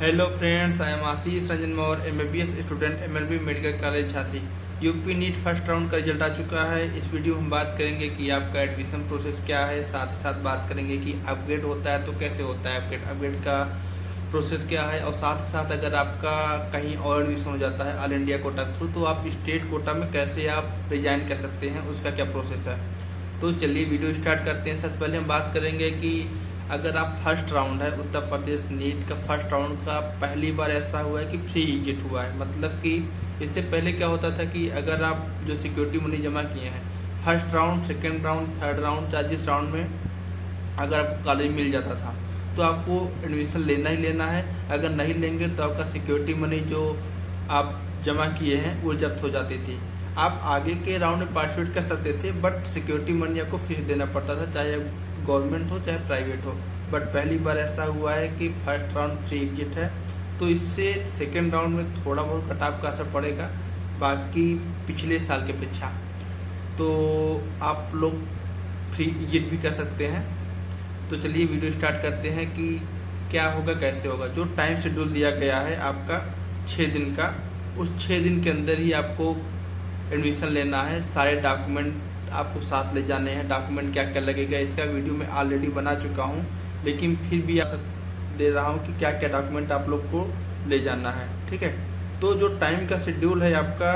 Hello friends, I am Ashish Ranjan Maur, MBBS student, MLB medical college Jhansi. UP NEET first round का result आ चुका है। इस वीडियो में हम बात करेंगे कि आपका एडमिशन प्रोसेस क्या है, साथ ही साथ बात करेंगे कि अपग्रेड होता है तो कैसे होता है अपग्रेड का प्रोसेस क्या है, और साथ ही साथ अगर आपका कहीं और एडमिशन हो जाता है ऑल इंडिया कोटा थ्रू तो आप स्टेट कोटा में कैसे आप रिजाइन कर सकते हैं, उसका क्या प्रोसेस है। तो चलिए वीडियो स्टार्ट करते हैं। सबसे पहले हम बात करेंगे कि अगर आप फर्स्ट राउंड है उत्तर प्रदेश नीट का फर्स्ट राउंड का पहली बार ऐसा हुआ है कि फ्री एग्जिट हुआ है, मतलब कि इससे पहले क्या होता था कि अगर आप जो सिक्योरिटी मनी जमा किए हैं first round, second round, third round, चाहे जिस राउंड में अगर आपको कॉलेज मिल जाता था तो आपको एडमिशन लेना ही लेना है। अगर नहीं लेंगे तो आपका सिक्योरिटी मनी जो आप जमा किए हैं वो जब्त हो जाती थी। आप आगे के राउंड में पार्टिसिपेट कर सकते थे, बट सिक्योरिटी मनी आपको फीस देना पड़ता था, चाहे गवर्नमेंट हो चाहे प्राइवेट हो। बट पहली बार ऐसा हुआ है कि फर्स्ट राउंड फ्री एग्जिट है, तो इससे सेकेंड राउंड में थोड़ा बहुत कटाव का असर पड़ेगा बाकी पिछले साल के अपेक्षा। तो आप लोग फ्री एग्जिट भी कर सकते हैं। तो चलिए वीडियो स्टार्ट करते हैं कि क्या होगा कैसे होगा। जो टाइम शेड्यूल दिया गया है आपका 6 दिन का, उस 6 दिन के अंदर ही आपको एडमिशन लेना है। सारे डॉक्यूमेंट आपको साथ ले जाने हैं। डॉक्यूमेंट क्या क्या लगेगा इसका वीडियो मैं ऑलरेडी बना चुका हूँ, लेकिन फिर भी आप दे रहा हूँ कि क्या क्या डॉक्यूमेंट आप लोग को ले जाना है, ठीक है। तो जो टाइम का शेड्यूल है आपका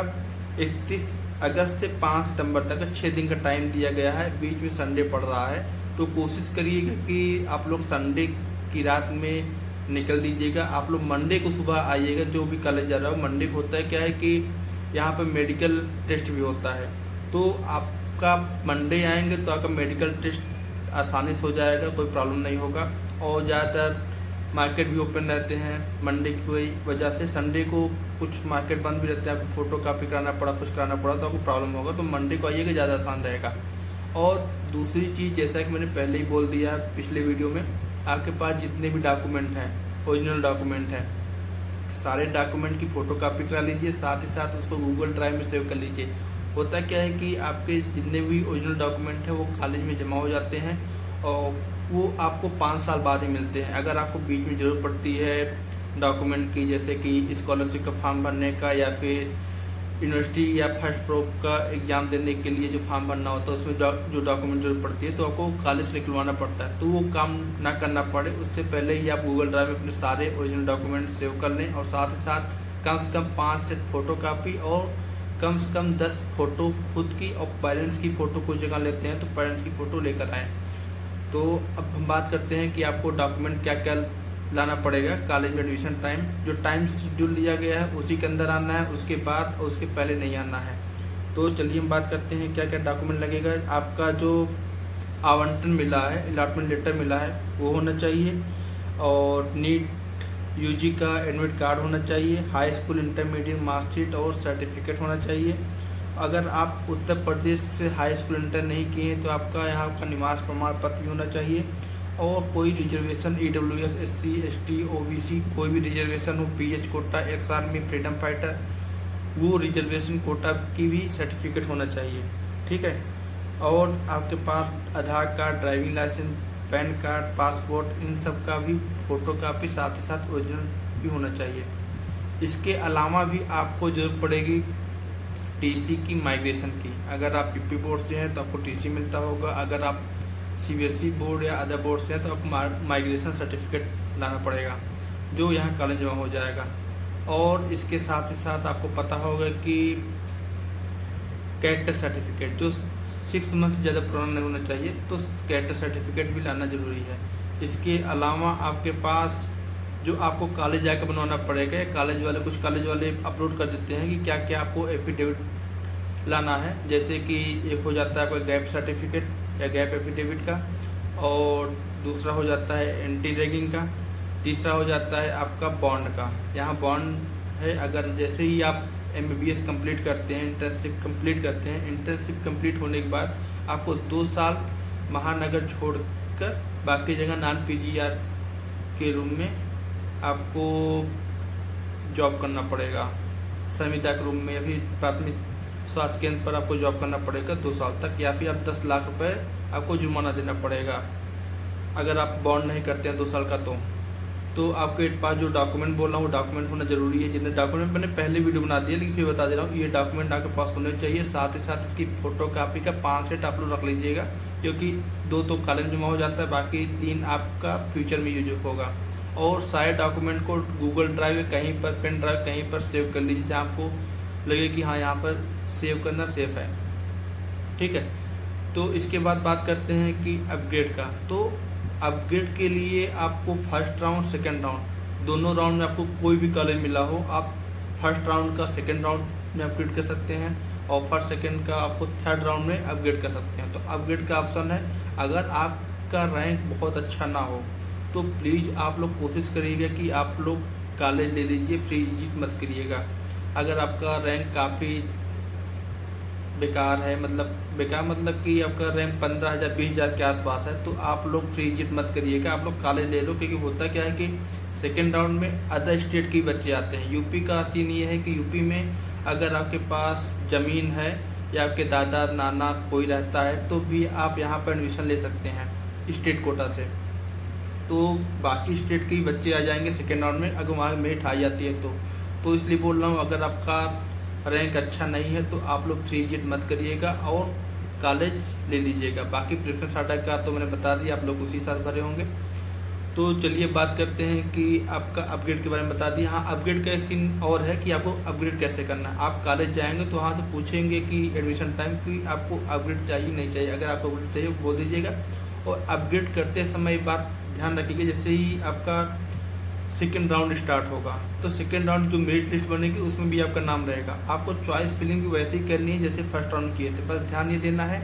31 अगस्त से 5 सितंबर तक 6 दिन का टाइम दिया गया है। बीच में संडे पड़ रहा है, तो कोशिश करिएगा कि आप लोग संडे की रात में निकल दीजिएगा। आप लोग मंडे को सुबह आइएगा। जो भी कॉलेज जा रहा हो, मंडे को होता है क्या है कि यहाँ पर मेडिकल टेस्ट भी होता है, तो आपका मंडे आएंगे तो आपका मेडिकल टेस्ट आसानी से हो जाएगा, कोई प्रॉब्लम नहीं होगा। और ज़्यादातर मार्केट भी ओपन रहते हैं मंडे की वजह से। संडे को कुछ मार्केट बंद भी रहते हैं, आपको फ़ोटो कापी कराना पड़ा, कुछ कराना पड़ा तो आपको प्रॉब्लम होगा। तो मंडे को आइएगा, ज़्यादा आसान रहेगा। और दूसरी चीज़, जैसा कि मैंने पहले ही बोल दिया है पिछले वीडियो में, आपके पास जितने भी डॉक्यूमेंट हैं, ओरिजिनल डॉक्यूमेंट हैं, सारे डॉक्यूमेंट की फ़ोटो कापी करा लीजिए, साथ ही साथ उसको गूगल ड्राइव में सेव कर लीजिए। होता क्या है कि आपके जितने भी ओरिजिनल डॉक्यूमेंट हैं वो कॉलेज में जमा हो जाते हैं और वो आपको 5 साल बाद ही मिलते हैं। अगर आपको बीच में ज़रूरत पड़ती है डॉक्यूमेंट की, जैसे कि स्कॉलरशिप का फॉर्म भरने का या फिर यूनिवर्सिटी या फर्स्ट प्रोप का एग्ज़ाम देने के लिए जो फॉर्म भरना होता है उसमें जो डॉक्यूमेंट जरूरत पड़ती है, तो आपको कॉलेज से निकलवाना पड़ता है। तो वो काम ना करना पड़े उससे पहले ही आप गूगल ड्राइव में अपने सारे ओरिजिनल डॉक्यूमेंट सेव कर लें, और साथ ही साथ कम से कम 5 सेट फ़ोटो कापी और कम से कम 10 फ़ोटो खुद की और पेरेंट्स की फ़ोटो कोई जगह लेते हैं तो पेरेंट्स की फ़ोटो लेकर आएँ। तो अब हम बात करते हैं कि आपको डॉक्यूमेंट क्या क्या लाना पड़ेगा कॉलेज में एडमिशन टाइम। जो टाइम शेड्यूल दिया गया है उसी के अंदर आना है, उसके बाद और उसके पहले नहीं आना है। तो चलिए हम बात करते हैं क्या क्या डॉक्यूमेंट लगेगा। आपका जो आवंटन मिला है, अलॉटमेंट लेटर मिला है, वो होना चाहिए, और नीट यूजी का एडमिट कार्ड होना चाहिए, हाई स्कूल इंटरमीडिएट मार्कशीट और सर्टिफिकेट होना चाहिए। अगर आप उत्तर प्रदेश से हाई स्कूल इंटर नहीं किए हैं तो आपका यहाँ का निवास प्रमाण पत्र भी होना चाहिए, और कोई reservation EWS SC ST OBC कोई भी रिजर्वेशन हो, PH quota, ex army, freedom fighter, वो रिजर्वेशन कोटा की भी सर्टिफिकेट होना चाहिए, ठीक है। और आपके पास Aadhaar card, driving licence, PAN card, passport, इन सब का भी फ़ोटो कापी साथ ही साथ ओरिजिनल भी होना चाहिए। इसके अलावा भी आपको ज़रूरत पड़ेगी TC की, माइग्रेशन की। अगर आप PP बोर्ड से हैं तो आपको TC मिलता होगा, अगर आप CBSE बोर्ड या अदर बोर्ड से हैं तो आपको माइग्रेशन सर्टिफिकेट लाना पड़ेगा, जो यहाँ कॉलेज में हो जाएगा। और इसके साथ ही साथ आपको पता होगा कि कैरेक्टर सर्टिफिकेट जो 6 मंथ से ज़्यादा पुराना नहीं होना चाहिए, तो कैरेक्टर सर्टिफिकेट भी लाना ज़रूरी है। इसके अलावा आपके पास जो आपको कॉलेज जाकर बनवाना पड़ेगा, कॉलेज वाले कुछ कॉलेज वाले अपलोड कर देते हैं कि क्या क्या आपको एफिडेविट लाना है। जैसे कि एक हो जाता है आपका गैप सर्टिफिकेट या गैप एफिडेविट का, और दूसरा हो जाता है एंटी रैगिंग का, तीसरा हो जाता है आपका बॉन्ड का। यहाँ बॉन्ड है, अगर जैसे ही आप MBBS कंप्लीट करते हैं, इंटर्नशिप कंप्लीट करते हैं, इंटर्नशिप कंप्लीट होने के बाद आपको 2 साल महानगर छोड़कर बाकी जगह नॉन PGR के रूम में आपको जॉब करना पड़ेगा। संविदा के रूम में, अभी प्राथमिक स्वास्थ्य केंद्र पर आपको जॉब करना पड़ेगा 2 साल तक, या फिर आप 10 लाख रुपए आपको जुर्माना देना पड़ेगा अगर आप बॉन्ड नहीं करते हैं 2 साल का। तो तो आपके पास जो डॉक्यूमेंट बोल रहा हूँ वो डॉक्यूमेंट होना जरूरी है। जितने डॉक्यूमेंट मैंने पहले वीडियो बना दिया, लेकिन फिर बता दे रहा हूँ, ये डॉक्यूमेंट आपके पास होने चाहिए। साथ ही साथ इसकी फोटो कापी का 5 सेट आप लोग रख लीजिएगा, क्योंकि 2 तो कॉलेज जमा हो जाता है, बाकी 3 आपका फ्यूचर में यूज होगा। और सारे डॉक्यूमेंट को गूगल ड्राइव कहीं पर, पेन ड्राइव कहीं पर सेव कर लीजिए जहाँ आपको लगे कि हाँ यहाँ पर सेव करना सेफ है। ठीक है, तो इसके बाद बात करते हैं कि अपग्रेड का। तो अपग्रेड के लिए आपको फर्स्ट राउंड, सेकंड राउंड, दोनों राउंड में आपको कोई भी कॉलेज मिला हो, आप फर्स्ट राउंड का सेकंड राउंड में अपग्रेड कर सकते हैं, और फर्स्ट सेकंड का आपको थर्ड राउंड में अपग्रेड कर सकते हैं। तो अपग्रेड का ऑप्शन है। अगर आपका रैंक बहुत अच्छा ना हो तो प्लीज़ आप लोग कोशिश करिएगा कि आप लोग कॉलेज ले लीजिए, फ्री जीत मत करिएगा। अगर आपका रैंक काफ़ी बेकार है, मतलब कि आपका रैंक 15,000 20,000 के आसपास है, तो आप लोग फ्री जिट मत करिएगा, आप लोग कॉलेज ले लो। क्योंकि होता क्या है कि सेकेंड राउंड में अदर स्टेट के बच्चे आते हैं। यूपी का सीन ये है कि यूपी में अगर आपके पास ज़मीन है या आपके दादा नाना कोई रहता है तो भी आप यहाँ पर एडमिशन ले सकते हैं स्टेट कोटा से। तो बाकी स्टेट के ही बच्चे आ जाएंगे सेकेंड राउंड में, अगर वहाँ मेरिट आ जाती है तो इसलिए बोल रहा हूँ, अगर आपका रैंक अच्छा नहीं है तो आप लोग फ्री जिट मत करिएगा और कॉलेज ले लीजिएगा। बाकी प्रेफरेंस आर्डर का तो मैंने बता दिया, आप लोग उसी साथ भरे होंगे। तो चलिए बात करते हैं कि आपका अपग्रेड के बारे में बता दिया। हाँ, अपग्रेड का सीन और है कि आपको अपग्रेड कैसे करना है। आप कॉलेज जाएंगे तो वहाँ से पूछेंगे कि एडमिशन टाइम कि आपको अपग्रेड चाहिए नहीं चाहिए। अगर आपको अपग्रेड चाहिए बोल दीजिएगा। और अपग्रेड करते समय बात ध्यान रखिएगा, जैसे ही आपका सेकेंड राउंड स्टार्ट होगा तो सेकेंड राउंड जो मेरिट लिस्ट बनेगी उसमें भी आपका नाम रहेगा। आपको चॉइस फिलिंग भी वैसे ही करनी है जैसे फर्स्ट राउंड किए थे। बस ध्यान ये देना है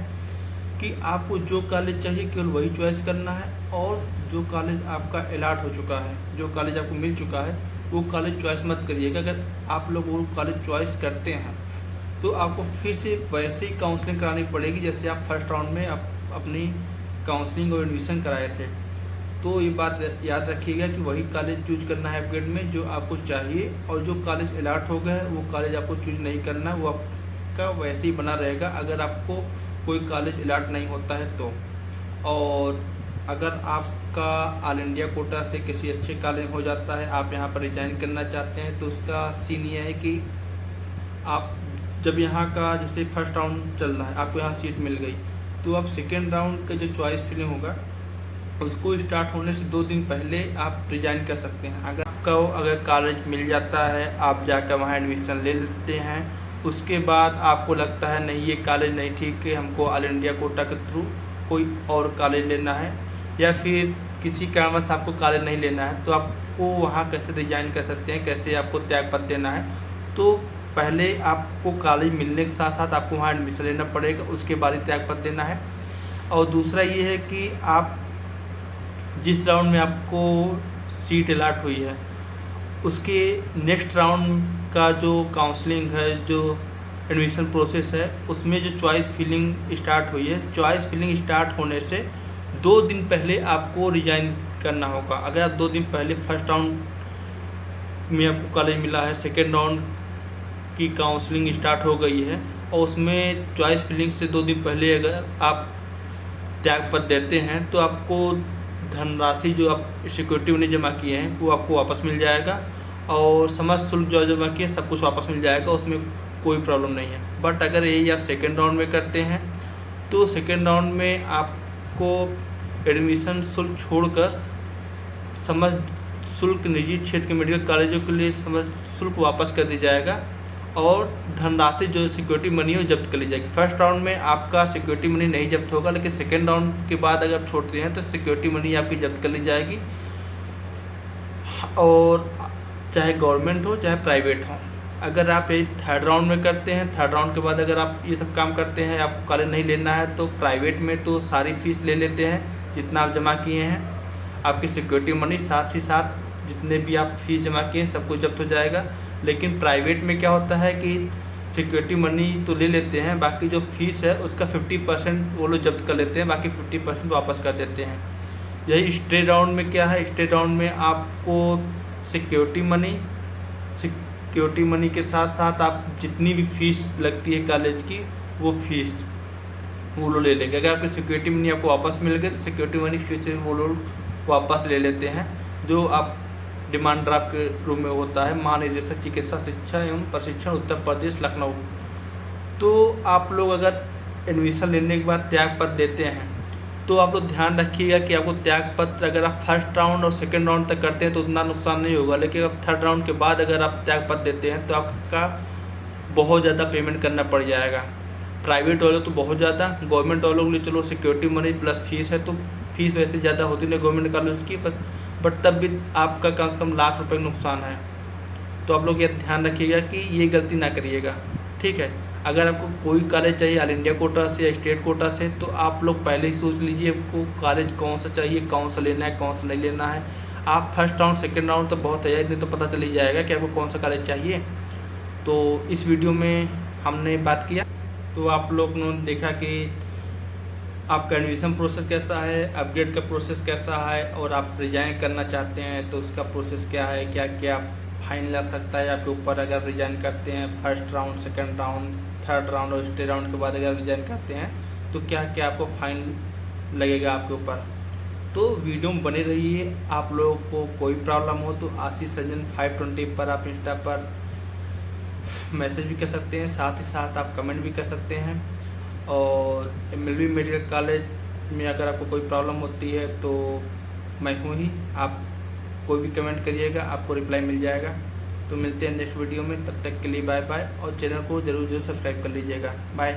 कि आपको जो कॉलेज चाहिए केवल वही चॉइस करना है, और जो कॉलेज आपका अलॉट हो चुका है, जो कॉलेज आपको मिल चुका है, वो कॉलेज चॉइस मत करिएगा। अगर आप लोग वो कॉलेज चॉइस करते हैं तो आपको फिर से वैसे ही काउंसलिंग करानी पड़ेगी जैसे आप फर्स्ट राउंड में आप अपनी काउंसलिंग और एडमिशन कराए थे। तो ये बात याद रखिएगा कि वही कॉलेज चूज करना है अपग्रेड में जो आपको चाहिए, और जो कॉलेज अलॉट हो गया है वो कॉलेज आपको चूज नहीं करना है, वो आपका वैसे ही बना रहेगा अगर आपको कोई कॉलेज अलॉट नहीं होता है तो। और अगर आपका ऑल इंडिया कोटा से किसी अच्छे कॉलेज हो जाता है, आप यहाँ पर रिजाइन करना चाहते हैं, तो उसका सीन ये है कि आप जब यहाँ का जैसे फर्स्ट राउंड चल रहा है, आपको यहाँ सीट मिल गई, तो आप सेकेंड राउंड का जो चॉइस फिलिंग होगा उसको स्टार्ट होने से 2 दिन पहले आप रिजाइन कर सकते हैं। अगर कॉलेज मिल जाता है, आप जाकर वहाँ एडमिशन ले लेते हैं। उसके बाद आपको लगता है नहीं ये कॉलेज नहीं ठीक है, हमको ऑल इंडिया कोटा के थ्रू कोई और कॉलेज लेना है, या फिर किसी कारणवश आपको कॉलेज नहीं लेना है, तो आपको वहाँ कैसे रिजाइन कर सकते हैं, कैसे आपको त्यागपत्र देना है। तो पहले आपको कॉलेज मिलने के साथ साथ आपको वहाँ एडमिशन लेना पड़ेगा, उसके बाद ही त्यागपत्र देना है। और दूसरा ये है कि आप जिस राउंड में आपको सीट अलॉट हुई है उसके नेक्स्ट राउंड का जो काउंसलिंग है, जो एडमिशन प्रोसेस है, उसमें जो चॉइस फिलिंग स्टार्ट हुई है, चॉइस फिलिंग स्टार्ट होने से 2 दिन पहले आपको रिजाइन करना होगा। अगर आप 2 दिन पहले फर्स्ट राउंड में आपको कॉलेज मिला है, सेकेंड राउंड की काउंसलिंग स्टार्ट हो गई है और उसमें चॉइस फिलिंग से 2 दिन पहले अगर आप त्यागपत्र देते हैं तो आपको धनराशि जो आप सिक्योरिटी मनी जमा किए हैं वो आपको वापस मिल जाएगा, और समस्त शुल्क जो जमा किए सब कुछ वापस मिल जाएगा, उसमें कोई प्रॉब्लम नहीं है। बट अगर यही आप सेकेंड राउंड में करते हैं तो सेकेंड राउंड में आपको एडमिशन शुल्क छोड़कर समस्त शुल्क निजी क्षेत्र के मेडिकल कॉलेजों के लिए समस्त शुल्क वापस कर दिया जाएगा, और धनराशि जो सिक्योरिटी मनी है वो जब्त कर ली जाएगी। फर्स्ट राउंड में आपका सिक्योरिटी मनी नहीं जब्त होगा, लेकिन सेकेंड राउंड के बाद अगर आप छोड़ते हैं तो सिक्योरिटी मनी आपकी जब्त कर ली जाएगी, और चाहे गवर्नमेंट हो चाहे प्राइवेट हो। अगर आप ये थर्ड राउंड में करते हैं, थर्ड राउंड के बाद अगर आप ये सब काम करते हैं, आपको कॉलेज नहीं लेना है, तो प्राइवेट में तो सारी फीस ले लेते हैं जितना आप जमा किए हैं, आपकी सिक्योरिटी मनी साथ ही साथ जितने भी आप फीस जमा किए हैं सब कुछ जब्त हो जाएगा। लेकिन प्राइवेट में क्या होता है कि सिक्योरिटी मनी तो ले लेते हैं, बाकी जो फीस है उसका 50% वो लोग जब्त कर लेते हैं, बाकी 50% वापस कर देते हैं। यही स्ट्रेट राउंड में क्या है, स्ट्रेट राउंड में आपको सिक्योरिटी मनी के साथ साथ आप जितनी भी फीस लगती है कॉलेज की वो फीस वो लोग ले लेंगे। अगर आपकी सिक्योरिटी मनी आपको वापस मिल गई तो सिक्योरिटी मनी फिर से वो लोग वापस ले लेते हैं, जो आप डिमांड ड्राफ्ट के रूप में होता है, महानिदेशक चिकित्सा शिक्षा एवं प्रशिक्षण उत्तर प्रदेश लखनऊ। तो आप लोग अगर एडमिशन लेने के बाद त्याग पत्र देते हैं तो आप लोग ध्यान रखिएगा कि आपको त्याग पत्र अगर आप फर्स्ट राउंड और सेकंड राउंड तक करते हैं तो उतना नुकसान नहीं होगा, लेकिन अब थर्ड राउंड के बाद अगर आप त्याग पत्र देते हैं तो आपका बहुत ज़्यादा पेमेंट करना पड़ जाएगा। प्राइवेट वालों तो बहुत ज़्यादा, गवर्नमेंट वालों के लिए चलो सिक्योरिटी मनी प्लस फीस है तो फीस वैसे ज़्यादा होती नहीं गवर्नमेंट कॉलेज की, बस बट तब भी आपका कम से कम लाख रुपए का नुकसान है। तो आप लोग ये ध्यान रखिएगा कि ये गलती ना करिएगा, ठीक है। अगर आपको कोई कॉलेज चाहिए ऑल इंडिया कोटा से या स्टेट कोटा से तो आप लोग पहले ही सोच लीजिए आपको कॉलेज कौन सा चाहिए, कौन सा लेना है, कौन सा नहीं लेना है। आप फर्स्ट राउंड सेकंड राउंड तो बहुत है, इतने तो पता चल ही जाएगा कि आपको कौन सा कॉलेज चाहिए। तो इस वीडियो में हमने बात किया, तो आप लोग ने देखा कि आपका एडमिशन प्रोसेस कैसा है, अपग्रेड का प्रोसेस कैसा है, और आप रिजाइन करना चाहते हैं तो उसका प्रोसेस क्या है, क्या क्या फाइन लग सकता है आपके ऊपर अगर रिजाइन करते हैं first round, second round, third round और स्टे राउंड के बाद अगर रिजाइन करते हैं तो क्या क्या आपको फाइन लगेगा आपके ऊपर। तो वीडियो में बने रहिए। आप लोगों को कोई प्रॉब्लम हो तो आशीष रंजन 520 पर आप इंस्टा पर मैसेज भी कर सकते हैं, साथ ही साथ आप कमेंट भी कर सकते हैं। और MLB मेडिकल कॉलेज में अगर आपको कोई प्रॉब्लम होती है तो मैं हूँ ही, आप कोई भी कमेंट करिएगा, आपको रिप्लाई मिल जाएगा। तो मिलते हैं नेक्स्ट वीडियो में, तब तक के लिए बाय बाय, और चैनल को ज़रूर सब्सक्राइब कर लीजिएगा। बाय।